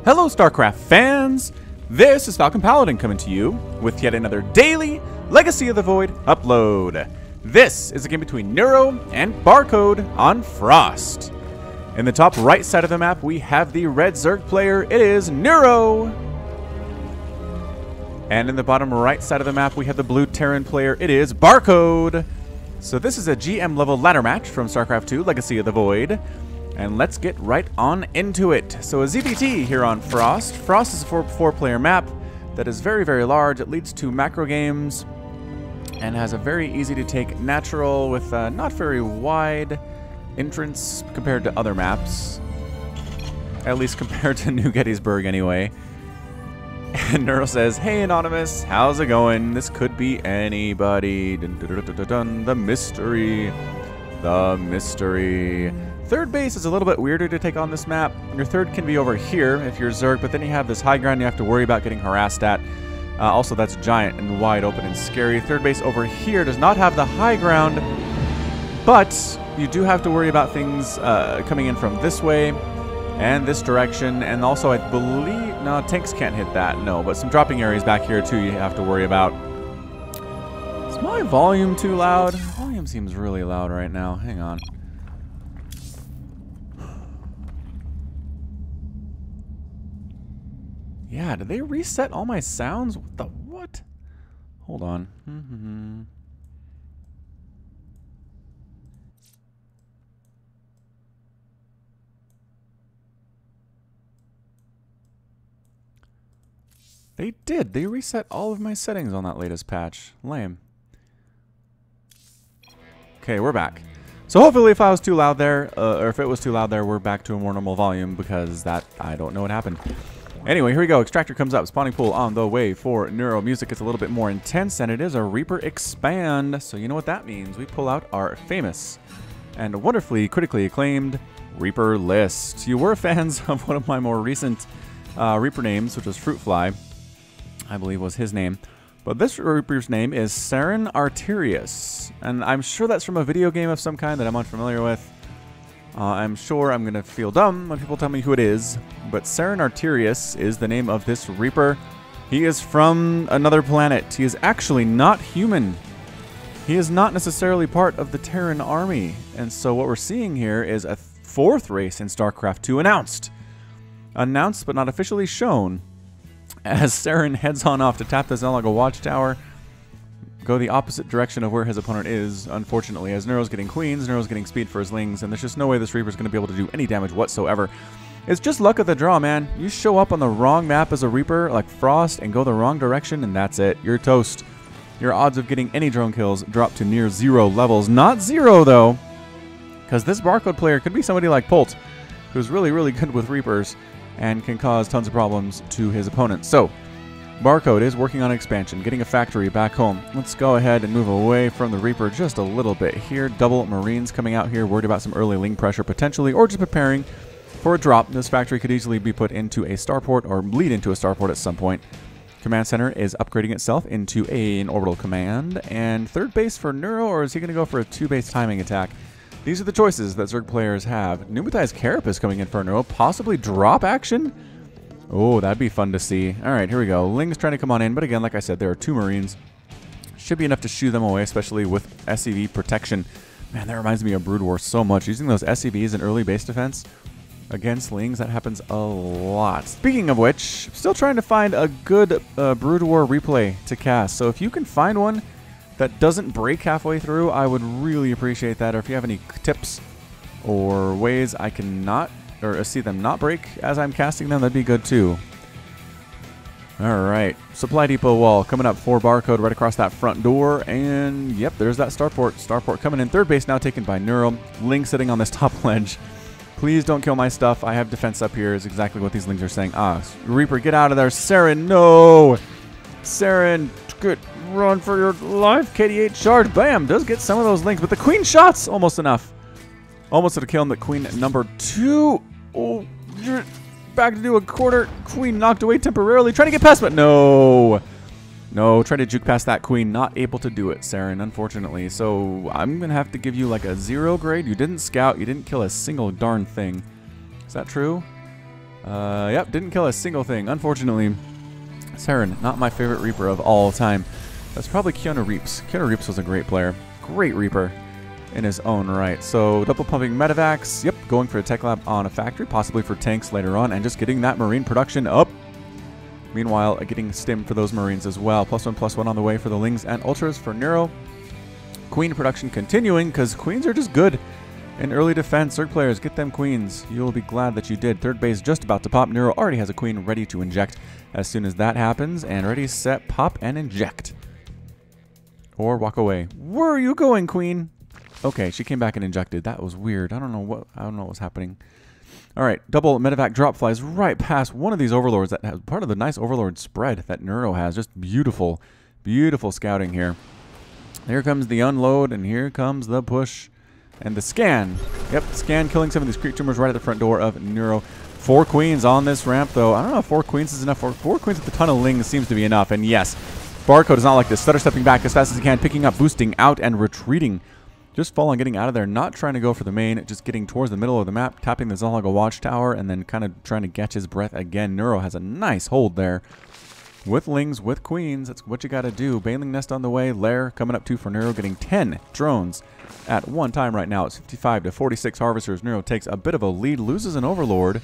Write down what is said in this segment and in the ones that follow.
Hello StarCraft fans! This is Falcon Paladin coming to you with yet another daily Legacy of the Void upload. This is a game between Neuro and Barcode on Frost. In the top right side of the map we have the red Zerg player, it is Neuro. And in the bottom right side of the map we have the blue Terran player, it is Barcode. So this is a GM level ladder match from StarCraft 2 Legacy of the Void. And let's get right on into it. So a ZBT here on Frost. Frost is a 4-player map that is very, very large. It leads to macro games and has a very easy to take natural with a not very wide entrance compared to other maps. At least compared to New Gettysburg anyway. And Neuro says, "Hey Anonymous, how's it going? This could be anybody. Dun, dun, dun, dun, dun, dun. The mystery. The mystery." Third base is a little bit weirder to take on this map. Your third can be over here if you're Zerg, but then you have this high ground you have to worry about getting harassed at. Also, that's giant and wide open and scary. Third base over here does not have the high ground, but you do have to worry about things coming in from this way and this direction. And also, I believe, no, tanks can't hit that, no, but some dropping areas back here too you have to worry about. Is my volume too loud? Volume seems really loud right now. Hang on. Yeah, did they reset all my sounds? What the what? Hold on. They did. They reset all of my settings on that latest patch. Lame. Okay, we're back. So hopefully if I was too loud there, or if it was too loud there, we're back to a more normal volume because that, I don't know what happened. Anyway, here we go. Extractor comes up. Spawning pool on the way for Neuro. Music is a little bit more intense, and it is a Reaper Expand. So you know what that means. We pull out our famous and wonderfully critically acclaimed Reaper list. You were fans of one of my more recent Reaper names, which was Fruitfly, I believe was his name. But this Reaper's name is Terran Arterius, and I'm sure that's from a video game of some kind that I'm unfamiliar with. I'm sure I'm going to feel dumb when people tell me who it is, but Terran Arterius is the name of this Reaper. He is from another planet. He is actually not human. He is not necessarily part of the Terran army. And so what we're seeing here is a fourth race in StarCraft 2 announced. Announced but not officially shown. As Terran heads on off to tap the Zelaga Watchtower, go the opposite direction of where his opponent is, unfortunately. As Neuro's getting queens, Neuro's getting speed for his lings, and there's just no way this Reaper's going to be able to do any damage whatsoever. It's just luck of the draw, man. You show up on the wrong map as a Reaper, like Frost, and go the wrong direction, and that's it. You're toast. Your odds of getting any drone kills drop to near 0 levels. Not 0, though, because this Barcode player could be somebody like Polt, who's really, really good with Reapers, and can cause tons of problems to his opponents. So, Barcode is working on expansion, getting a factory back home. Let's go ahead and move away from the Reaper just a little bit here. Double Marines coming out here, worried about some early ling pressure potentially, or just preparing for a drop. This factory could easily be put into a starport or lead into a starport at some point. Command center is upgrading itself into an orbital command. And third base for Neuro, or is he going to go for a 2-base timing attack? These are the choices that Zerg players have. Pneumatized Carapace coming in for Neuro, possibly drop action? Oh, that'd be fun to see. All right, here we go. Ling's trying to come on in, but again, like I said, there are 2 Marines. Should be enough to shoo them away, especially with SCV protection. Man, that reminds me of Brood War so much. Using those SCVs in early base defense against Lings, that happens a lot. Speaking of which, still trying to find a good Brood War replay to cast. So if you can find one that doesn't break halfway through, I would really appreciate that. Or if you have any tips or ways I can not or see them not break as I'm casting them, that'd be good too. Alright, supply depot wall coming up for Barcode right across that front door, and yep, there's that starport. Starport coming in. Third base now taken by Neuro. Ling sitting on this top ledge. Please don't kill my stuff. I have defense up here is exactly what these Lings are saying. Reaper, get out of there. Saren, no! Saren, good run for your life. KD8 charge, bam, does get some of those Lings, but the queen shots, almost enough. Almost at a kill on the queen number 2. Oh, you're back to do a quarter. Queen knocked away temporarily. Trying to get past, but no. No, trying to juke past that queen. Not able to do it, Saren, unfortunately. So I'm going to have to give you like a 0 grade. You didn't scout. You didn't kill a single darn thing. Is that true? Yep, didn't kill a single thing. Unfortunately, Terran, not my favorite Reaper of all time. That's probably Keanu Reeves. Keanu Reeves was a great player. Great Reaper in his own right. So double pumping medevacs. Yep, going for a tech lab on a factory, possibly for tanks later on, and just getting that marine production up. Meanwhile, getting stim for those marines as well. +1/+1 on the way for the Lings and Ultras for Neuro. Queen production continuing, because queens are just good in early defense. Zerg players, get them queens. You'll be glad that you did. Third base just about to pop. Neuro already has a queen ready to inject as soon as that happens. And ready, set, pop, and inject. Or walk away. Where are you going, queen? Okay, she came back and injected. That was weird. I don't know what was happening. All right, double medevac drop flies right past one of these overlords that has part of the nice overlord spread that Neuro has. Just beautiful, beautiful scouting here. Here comes the unload, and here comes the push. And the scan. Yep, scan killing some of these creep tumors right at the front door of Neuro. 4 queens on this ramp, though. I don't know if 4 queens is enough. 4 queens with a ton of lings seems to be enough. And yes, Barcode does not like this. Stutter stepping back as fast as he can, picking up, boosting out, and retreating. Just falling, getting out of there, not trying to go for the main, just getting towards the middle of the map, tapping the Zalaga watchtower, and then kind of trying to catch his breath again. Neuro has a nice hold there. With lings, with queens, that's what you got to do. Baneling nest on the way. Lair coming up too for Neuro, getting 10 drones at one time right now. It's 55 to 46 harvesters. Neuro takes a bit of a lead, loses an overlord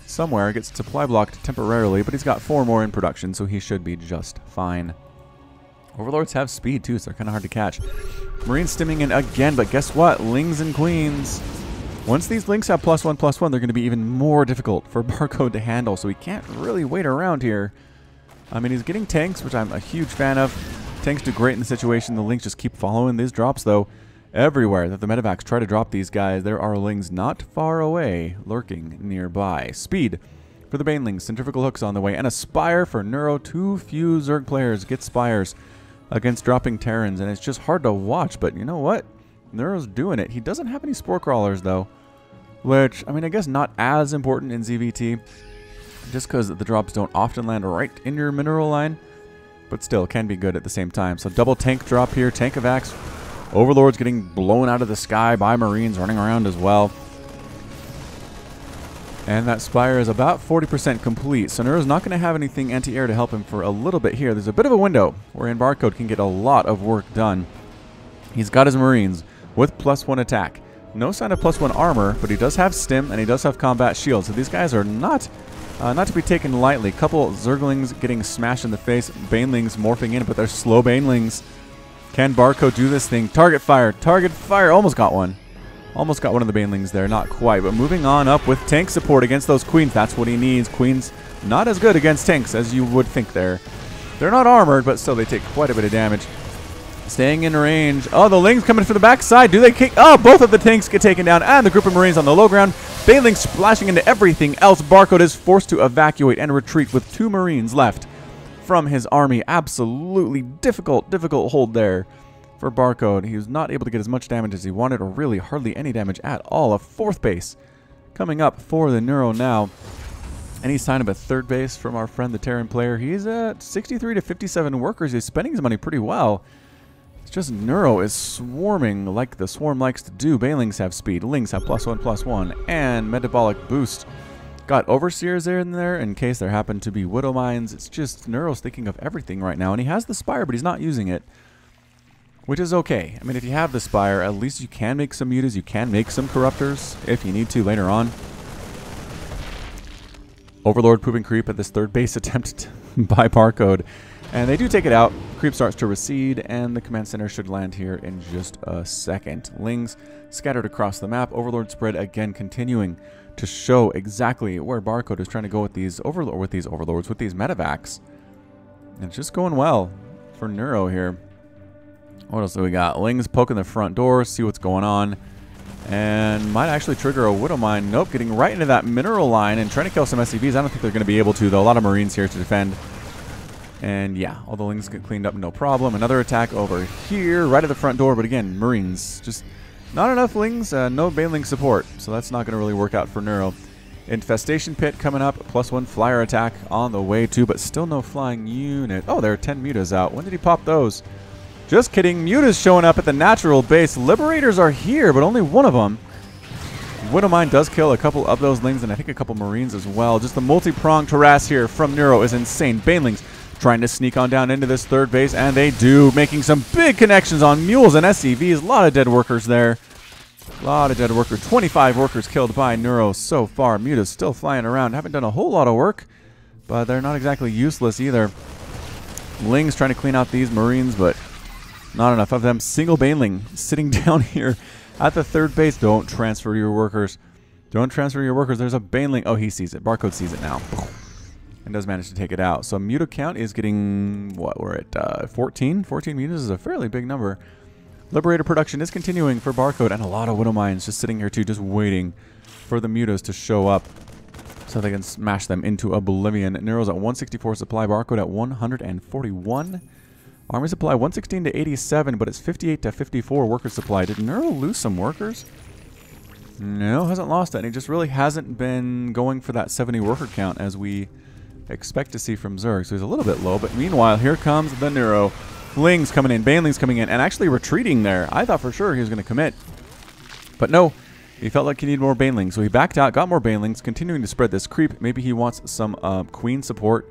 somewhere, gets supply blocked temporarily, but he's got 4 more in production, so he should be just fine. Overlords have speed too, so they're kind of hard to catch. Marines stimming in again, but guess what? Lings and queens. Once these lings have +1/+1, they're going to be even more difficult for Barcode to handle, so he can't really wait around here. I mean, he's getting tanks, which I'm a huge fan of. Tanks do great in the situation. The lings just keep following these drops, though. Everywhere that the medevacs try to drop these guys, there are lings not far away, lurking nearby. Speed for the banelings, centrifugal hooks on the way, and a spire for Neuro. Too few Zerg players get spires against dropping Terrans, and it's just hard to watch, but you know what? Neuro's doing it. He doesn't have any spore crawlers, though, which, I mean, I guess not as important in ZVT, just because the drops don't often land right in your mineral line, but still can be good at the same time. So double tank drop here, tank evacs, overlords getting blown out of the sky by marines running around as well. And that spire is about 40% complete, so Neuro's not going to have anything anti-air to help him for a little bit here. There's a bit of a window wherein Barcode can get a lot of work done. He's got his marines with +1 attack. No sign of +1 armor, but he does have stim and he does have combat shield, so these guys are not to be taken lightly. Couple Zerglings getting smashed in the face, banelings morphing in, but they're slow banelings. Can Barcode do this thing? Target fire, almost got one. Almost got one of the banelings there, not quite, but moving on up with tank support against those queens. That's what he needs. Queens not as good against tanks as you would think there. They're not armored, but still they take quite a bit of damage. Staying in range. Oh, the lings coming for the backside. Do they kick? Oh, both of the tanks get taken down, and the group of marines on the low ground. Banelings splashing into everything else. Barcode is forced to evacuate and retreat with 2 marines left from his army. Absolutely difficult hold there for Barcode. He was not able to get as much damage as he wanted, or really hardly any damage at all. A 4th base coming up for the Neuro now. Any sign of a 3rd base from our friend the Terran player? He's at 63 to 57 workers. He's spending his money pretty well. It's just Neuro is swarming like the swarm likes to do. Banelings have speed. Lings have +1/+1. And metabolic boost. Got overseers in there in case there happen to be widow mines. It's just Neuro's thinking of everything right now. And he has the spire, but he's not using it, which is okay. I mean, if you have the spire, at least you can make some mutas. You can make some corruptors if you need to later on. Overlord pooping creep at this 3rd base attempt by Barcode. And they do take it out. Creep starts to recede, and the command center should land here in just a second. Lings scattered across the map. Overlord spread again, continuing to show exactly where Barcode is trying to go with these overlords, with these medevacs. And it's just going well for Neuro here. What else do we got? Lings poking the front door, see what's going on. And might actually trigger a widow mine. Nope, getting right into that mineral line and trying to kill some SCVs. I don't think they're going to be able to, though. A lot of marines here to defend. And yeah, all the lings get cleaned up, no problem. Another attack over here, right at the front door. But again, marines. Just not enough lings, no baneling support. So that's not going to really work out for Neuro. Infestation pit coming up, +1 flyer attack on the way too, but still no flying unit. Oh, there are 10 mutas out. When did he pop those? Just kidding. Mutas showing up at the natural base. Liberators are here, but only one of them. Widowmine does kill a couple of those Lings and I think a couple Marines as well. Just the multi-pronged harass here from Neuro is insane. Banelings trying to sneak on down into this third base, and they do, making some big connections on Mules and SCVs. A lot of dead workers there. A lot of dead workers. 25 workers killed by Neuro so far. Muta's still flying around. Haven't done a whole lot of work, but they're not exactly useless either. Ling's trying to clean out these Marines, but not enough of them. Single Baneling sitting down here at the third base. Don't transfer your workers. Don't transfer your workers. There's a Baneling. Oh, he sees it. Barcode sees it now. And does manage to take it out. So Muta count is getting, what, we're at 14? 14 mutas is a fairly big number. Liberator production is continuing for Barcode, and a lot of Widowmines just sitting here too, just waiting for the mutas to show up so they can smash them into oblivion. Neuro's at 164 supply, Barcode at 141. Army supply 116 to 87, but it's 58 to 54 worker supply. Did Neuro lose some workers? No, hasn't lost any. Just really hasn't been going for that 70 worker count as we expect to see from Zerg. So he's a little bit low, but meanwhile, here comes the Neuro. Lings coming in, Banelings coming in, and actually retreating there. I thought for sure he was going to commit, but no. He felt like he needed more Banelings, so he backed out, got more Banelings, continuing to spread this creep. Maybe he wants some Queen support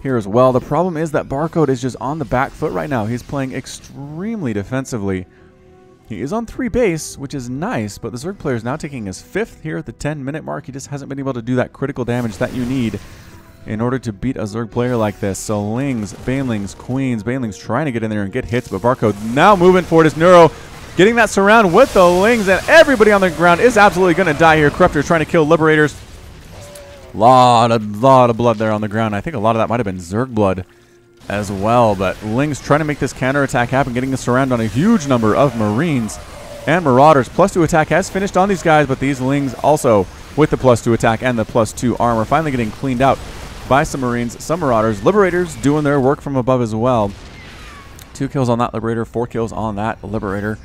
here as well. The problem is that Barcode is just on the back foot right now. He's playing extremely defensively. He is on 3 base, which is nice, but the Zerg player is now taking his 5th here at the 10-minute mark. He just hasn't been able to do that critical damage that you need in order to beat a Zerg player like this. So Lings, Banelings, Queens, Banelings trying to get in there and get hits, but Barcode now moving forward is Neuro, getting that surround with the Lings, and everybody on the ground is absolutely going to die here. Corruptor trying to kill Liberators. Lot of blood there on the ground. I think a lot of that might have been Zerg blood as well, but Lings trying to make this counterattack happen, getting the surround on a huge number of Marines and Marauders. +2 attack has finished on these guys, but these Lings also with the +2 attack and the +2 armor finally getting cleaned out by some Marines, some Marauders. Liberators doing their work from above as well. 2 kills on that Liberator, 4 kills on that Liberator.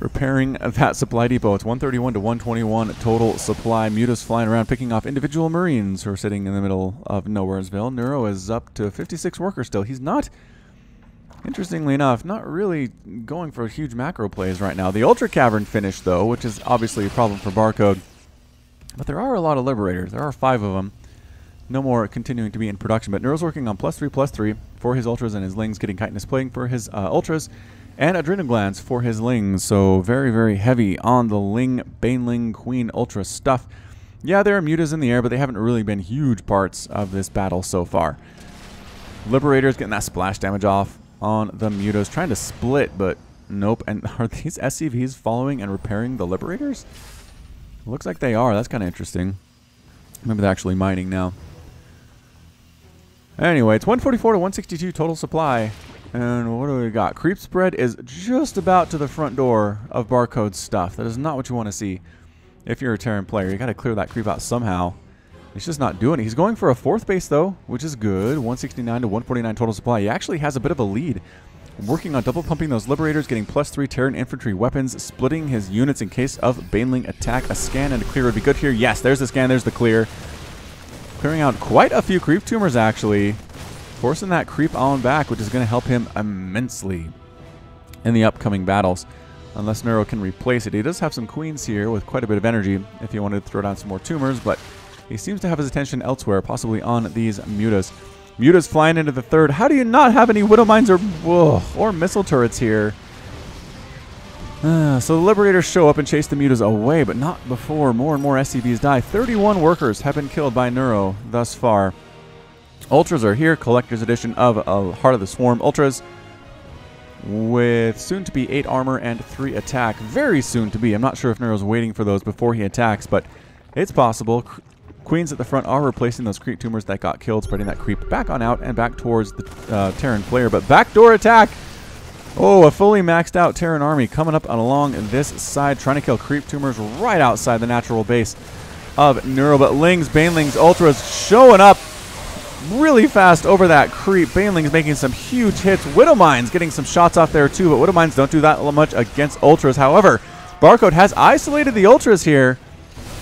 Repairing that supply depot. It's 131 to 121 total supply. Muta's flying around picking off individual Marines who are sitting in the middle of Nowheresville. Neuro is up to 56 workers still. He's not, interestingly enough, not really going for huge macro plays right now. The Ultra Cavern finished though, which is obviously a problem for Barcode. But there are a lot of Liberators. There are 5 of them. No more continuing to be in production, but Neuro's working on +3/+3 for his Ultras and his Lings, getting Chitinous Plague for his Ultras, and Adrenal Glands for his Lings. So very, very heavy on the Ling, Baneling, Queen, Ultra stuff. Yeah, there are mutas in the air, but they haven't really been huge parts of this battle so far. Liberator's getting that splash damage off on the mutas, trying to split, but nope. And are these SCVs following and repairing the Liberators? Looks like they are. That's kind of interesting. Maybe they're actually mining now. Anyway, it's 144 to 162 total supply. And what do we got? Creep spread is just about to the front door of Barcode's stuff. That is not what you want to see if you're a Terran player. You got to clear that creep out somehow. He's just not doing it. He's going for a 4th base though, which is good. 169 to 149 total supply. He actually has a bit of a lead. Working on double pumping those Liberators, getting +3 Terran infantry weapons, splitting his units in case of Baneling attack. A scan and a clear would be good here. Yes, there's the scan, there's the clear. Clearing out quite a few creep tumors actually. Forcing that creep on back, which is going to help him immensely in the upcoming battles. Unless Neuro can replace it. He does have some Queens here with quite a bit of energy if he wanted to throw down some more tumors, but he seems to have his attention elsewhere, possibly on these mutas. Mutas flying into the 3rd. How do you not have any Widowmines or missile turrets here? So the Liberators show up and chase the mutas away, but not before more and more SCVs die. 31 workers have been killed by Neuro thus far. Ultras are here. Collector's edition of Heart of the Swarm Ultras with soon to be 8 armor and 3 attack. Very soon to be. I'm not sure if Neuro's waiting for those before he attacks, but it's possible. Queens at the front are replacing those creep tumors that got killed, spreading that creep back on out and back towards the Terran player. But backdoor attack! Oh, a fully maxed out Terran army coming up along this side, trying to kill creep tumors right outside the natural base of Neuro. But Lings, Banelings, Ultras showing up really fast over that creep. Banelings making some huge hits. Widowmines getting some shots off there too, but Widowmines don't do that much against Ultras. However, Barcode has isolated the Ultras here,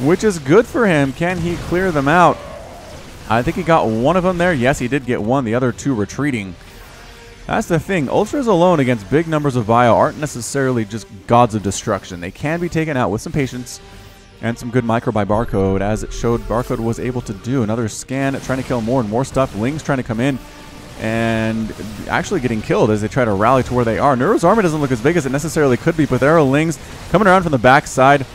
which is good for him. Can he clear them out? I think he got one of them there. Yes, he did get one. The other 2 retreating. That's the thing. Ultras alone against big numbers of bio aren't necessarily just gods of destruction. They can be taken out with some patience And some good micro by Barcode, as it showed Barcode was able to do. Another scan, trying to kill more and more stuff. Lings trying to come in and actually getting killed as they try to rally to where they are. Neuro's armor doesn't look as big as it necessarily could be, but there are Lings coming around from the backside.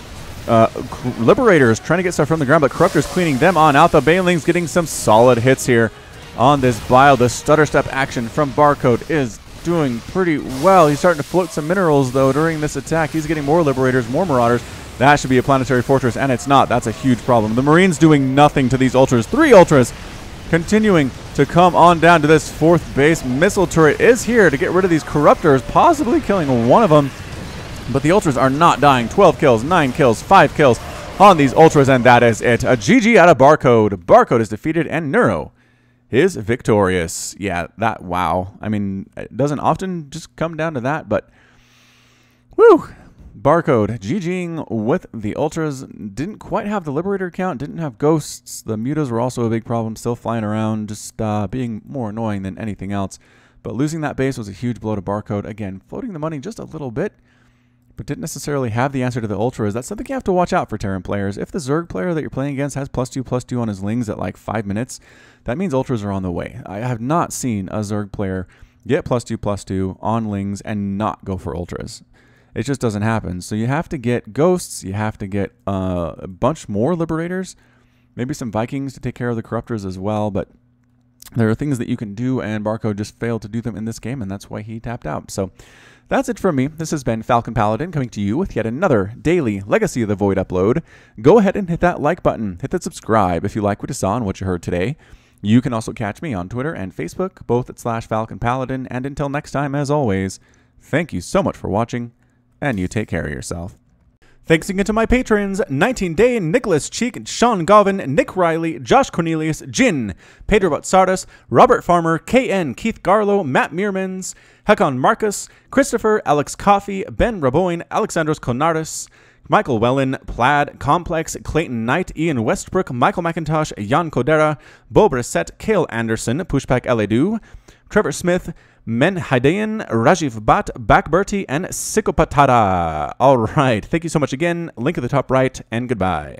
Liberators trying to get stuff from the ground, but Corruptors cleaning them on out. The Banelings getting some solid hits here on this Bile. The stutter step action from Barcode is doing pretty well. He's starting to float some minerals, though, during this attack. He's getting more Liberators, more Marauders. That should be a planetary fortress, and it's not. That's a huge problem. The Marines doing nothing to these Ultras. 3 Ultras continuing to come on down to this 4th base. Missile turret is here to get rid of these Corruptors, possibly killing one of them. But the Ultras are not dying. 12 kills, 9 kills, 5 kills on these Ultras, and that is it. A GG out of Barcode. Barcode is defeated, and Neuro is victorious. Yeah, that, wow. I mean, it doesn't often just come down to that, but whew. Barcode GGing with the Ultras. Didn't quite have the Liberator count, didn't have Ghosts. The Mutas were also a big problem, still flying around, just being more annoying than anything else. But losing that base was a huge blow to Barcode. Again, floating the money just a little bit, but didn't necessarily have the answer to the Ultras. That's something you have to watch out for, Terran players. If the Zerg player that you're playing against has +2/+2 on his Lings at like 5 minutes, that means Ultras are on the way. I have not seen a Zerg player get +2/+2 on Lings and not go for Ultras. It just doesn't happen. So you have to get Ghosts, you have to get a bunch more Liberators, maybe some Vikings to take care of the Corruptors as well, but there are things that you can do, and Barcode just failed to do them in this game, and that's why he tapped out. So that's it from me. This has been Falcon Paladin coming to you with yet another daily Legacy of the Void upload. Go ahead and hit that like button. Hit that subscribe if you like what you saw and what you heard today. You can also catch me on Twitter and Facebook, both at /Falcon Paladin. And until next time, as always, thank you so much for watching, and you take care of yourself. Thanks again to my patrons, 19 Day, Nicholas Cheek, Sean Govin, Nick Riley, Josh Cornelius, Jin, Pedro Batsardas, Robert Farmer, KN, Keith Garlow, Matt Meermans, Hekon Marcus, Christopher, Alex Coffey, Ben Raboin, Alexandros Konardis, Michael Wellen, Plaid, Complex, Clayton Knight, Ian Westbrook, Michael McIntosh, Jan Kodera, Bo Brissett, Kale Anderson, Pushpak Eledu, Trevor Smith, Men Haidayan, Rajiv Bhatt, Bakberti, and Sikopatara. All right. Thank you so much again. Link at the top right, and goodbye.